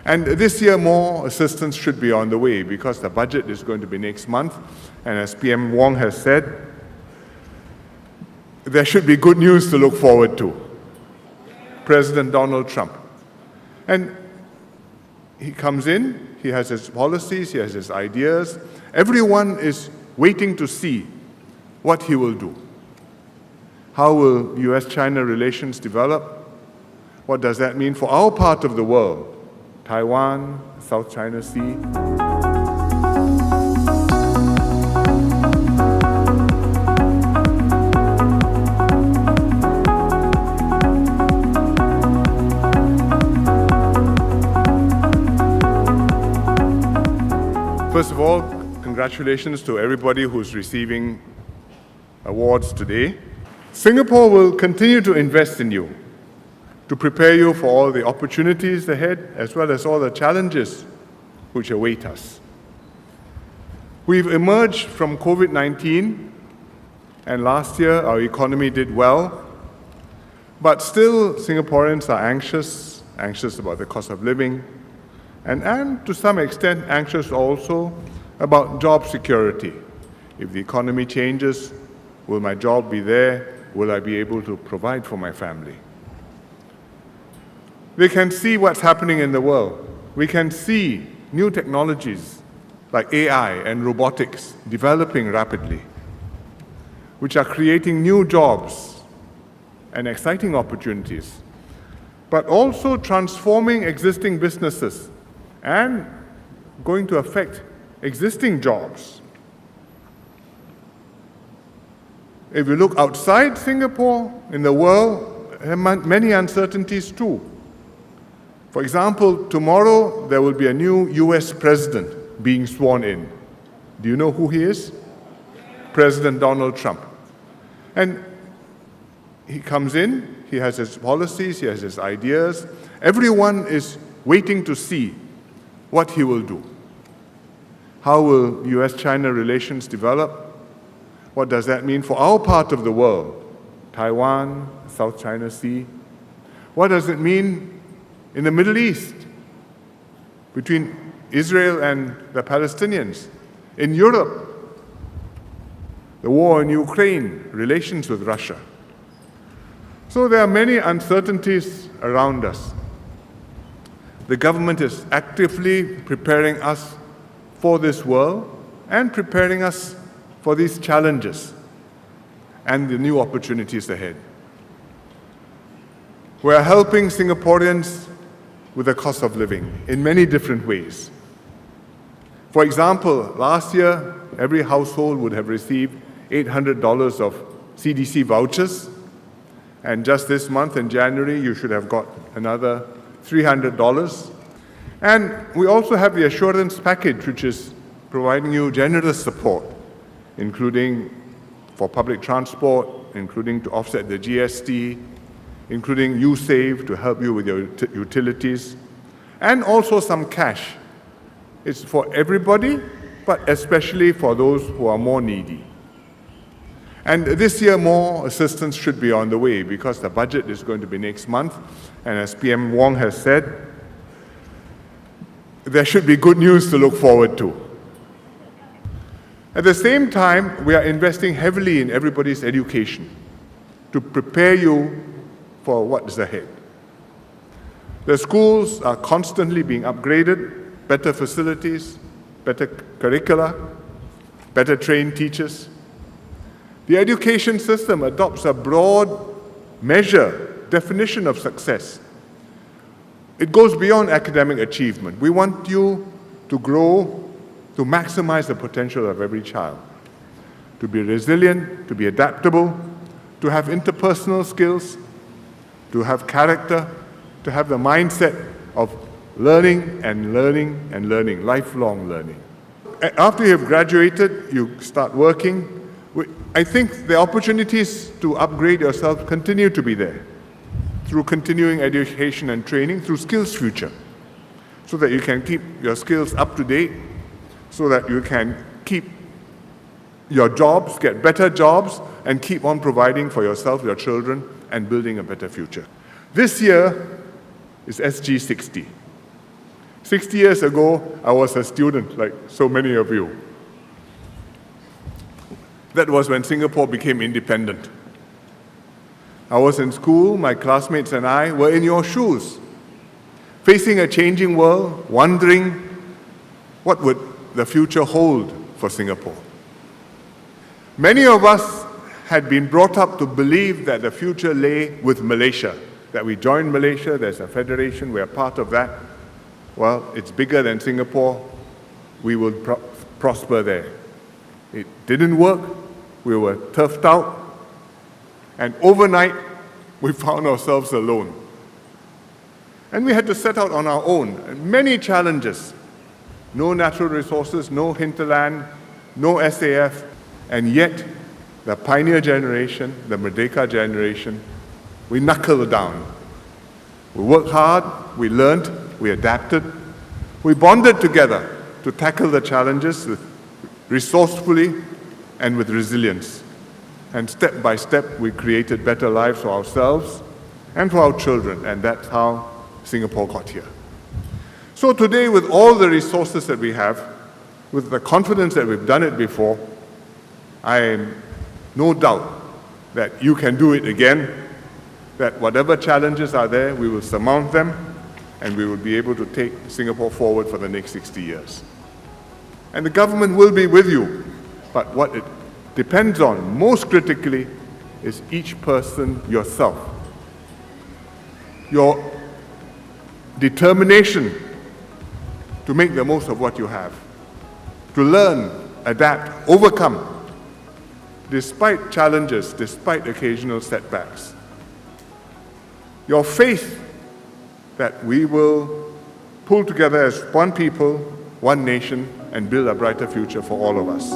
And this year, more assistance should be on the way because the budget is going to be next month. And as PM Wong has said, there should be good news to look forward to. President Donald Trump. And he comes in, he has his policies, he has his ideas. Everyone is waiting to see what he will do. How will US-China relations develop? What does that mean for our part of the world? Taiwan, South China Sea. First of all, congratulations to everybody who's receiving awards today. Singapore will continue to invest in you, to prepare you for all the opportunities ahead, as well as all the challenges which await us. We've emerged from COVID-19, and last year our economy did well, but still Singaporeans are anxious about the cost of living, and to some extent anxious also about job security. If the economy changes, will my job be there? Will I be able to provide for my family? We can see what's happening in the world. We can see new technologies like AI and robotics developing rapidly, which are creating new jobs and exciting opportunities, but also transforming existing businesses and going to affect existing jobs. If you look outside Singapore, in the world, there are many uncertainties too. For example, tomorrow there will be a new US president being sworn in. Do you know who he is? President Donald Trump. And he comes in, he has his policies, he has his ideas. Everyone is waiting to see what he will do. How will US-China relations develop? What does that mean for our part of the world? Taiwan, South China Sea. What does it mean in the Middle East, between Israel and the Palestinians? In Europe, the war in Ukraine, relations with Russia. So there are many uncertainties around us. The government is actively preparing us for this world and preparing us for these challenges and the new opportunities ahead. We are helping Singaporeans with the cost of living in many different ways. For example, last year, every household would have received $800 of CDC vouchers, and just this month in January, you should have got another $300. And we also have the assurance package, which is providing you generous support, including for public transport, including to offset the GST, including YouSave to help you with your utilities, and also some cash. It's for everybody, but especially for those who are more needy. And this year, more assistance should be on the way because the budget is going to be next month. And as PM Wong has said, there should be good news to look forward to. At the same time, we are investing heavily in everybody's education to prepare you for what is ahead. The schools are constantly being upgraded, better facilities, better curricula, better trained teachers. The education system adopts a broad definition of success. It goes beyond academic achievement. We want you to grow, to maximize the potential of every child, to be resilient, to be adaptable, to have interpersonal skills, to have character, to have the mindset of learning and learning and learning, lifelong learning. After you have graduated, you start working. I think the opportunities to upgrade yourself continue to be there through continuing education and training, through Skills Future, so that you can keep your skills up to date, so that you can keep your jobs, get better jobs, and keep on providing for yourself, your children, and building a better future. This year is SG60. 60 years ago, I was a student, like so many of you. That was when Singapore became independent. I was in school, my classmates and I were in your shoes, facing a changing world, wondering what would the future hold for Singapore. Many of us had been brought up to believe that the future lay with Malaysia, that we joined Malaysia, there's a federation, we're part of that. Well, it's bigger than Singapore, we will prosper there. It didn't work, we were turfed out, and overnight, we found ourselves alone. And we had to set out on our own. Many challenges. No natural resources, no hinterland, no SAF, and yet the pioneer generation, the Merdeka generation, we knuckled down. We worked hard, we learned, we adapted, we bonded together to tackle the challenges resourcefully and with resilience. And step by step, we created better lives for ourselves and for our children, and that's how Singapore got here. So today, with all the resources that we have, with the confidence that we've done it before, I am no doubt that you can do it again, that whatever challenges are there, we will surmount them, and we will be able to take Singapore forward for the next 60 years. And the government will be with you, but what it depends on, most critically, is each person yourself. Your determination to make the most of what you have, to learn, adapt, overcome, despite challenges, despite occasional setbacks. Your faith that we will pull together as one people, one nation, and build a brighter future for all of us.